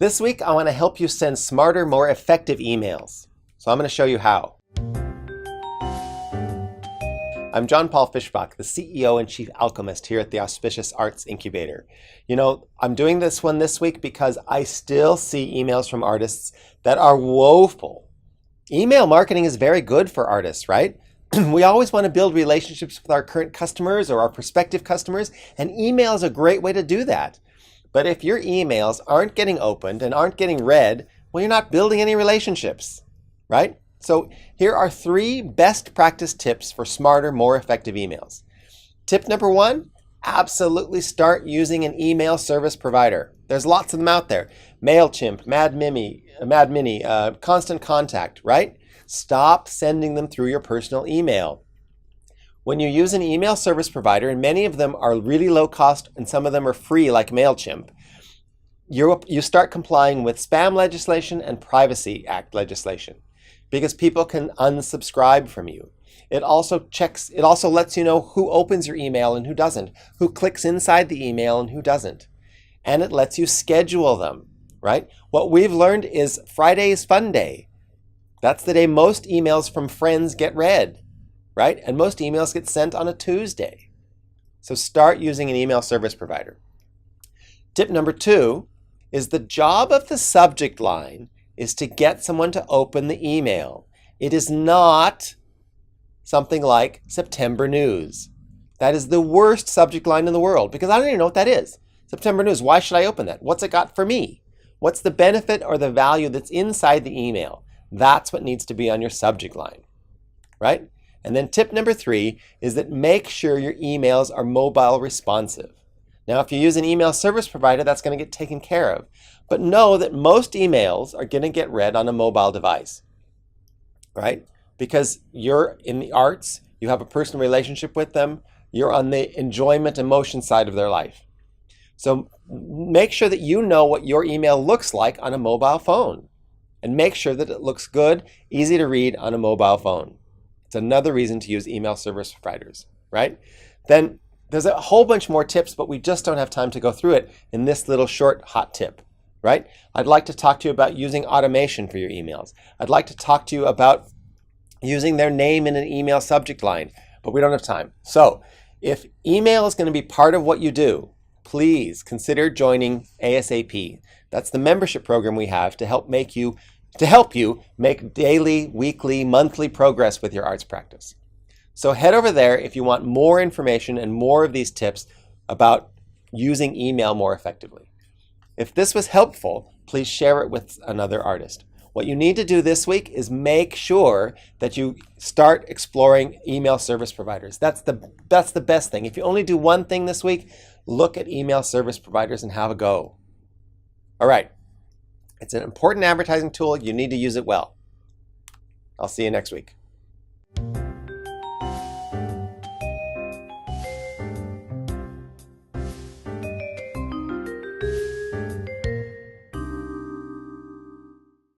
This week, I want to help you send smarter, more effective emails. So I'm going to show you how. I'm John Paul Fischbach, the CEO and Chief Alchemist here at the Auspicious Arts Incubator. You know, I'm doing this one this week because I still see emails from artists that are woeful. Email marketing is very good for artists, right? We always want to build relationships with our current customers or our prospective customers, and email is a great way to do that. But if your emails aren't getting opened and aren't getting read, well, you're not building any relationships, right? So here are 3 best practice tips for smarter, more effective emails. Tip number 1, absolutely start using an email service provider. There's lots of them out there. MailChimp, MadMini, Constant Contact, right? Stop sending them through your personal email. When you use an email service provider, and many of them are really low cost and some of them are free like MailChimp, you start complying with spam legislation and Privacy Act legislation because people can unsubscribe from you. It also lets you know who opens your email and who doesn't, who clicks inside the email and who doesn't. And it lets you schedule them, right? What we've learned is Friday is fun day. That's the day most emails from friends get read, right? And most emails get sent on a Tuesday. So start using an email service provider. Tip number 2 is the job of the subject line is to get someone to open the email. It is not something like September news. That is the worst subject line in the world because I don't even know what that is. September news, why should I open that? What's it got for me? What's the benefit or the value that's inside the email? That's what needs to be on your subject line, right? And then tip number 3 is that make sure your emails are mobile responsive. Now, if you use an email service provider, that's going to get taken care of. But know that most emails are going to get read on a mobile device, right? Because you're in the arts, you have a personal relationship with them, you're on the enjoyment, emotion side of their life. So make sure that you know what your email looks like on a mobile phone. And make sure that it looks good, easy to read on a mobile phone. It's another reason to use email service providers, right? Then there's a whole bunch more tips, but we just don't have time to go through it in this little short hot tip, right? I'd like to talk to you about using automation for your emails. I'd like to talk to you about using their name in an email subject line, but we don't have time. So if email is going to be part of what you do, please consider joining ASAP. That's the membership program we have to help you make daily, weekly, monthly progress with your arts practice. So head over there if you want more information and more of these tips about using email more effectively. If this was helpful, please share it with another artist. What you need to do this week is make sure that you start exploring email service providers. That's the best thing. If you only do one thing this week, look at email service providers and have a go. All right. It's an important advertising tool. You need to use it well. I'll see you next week.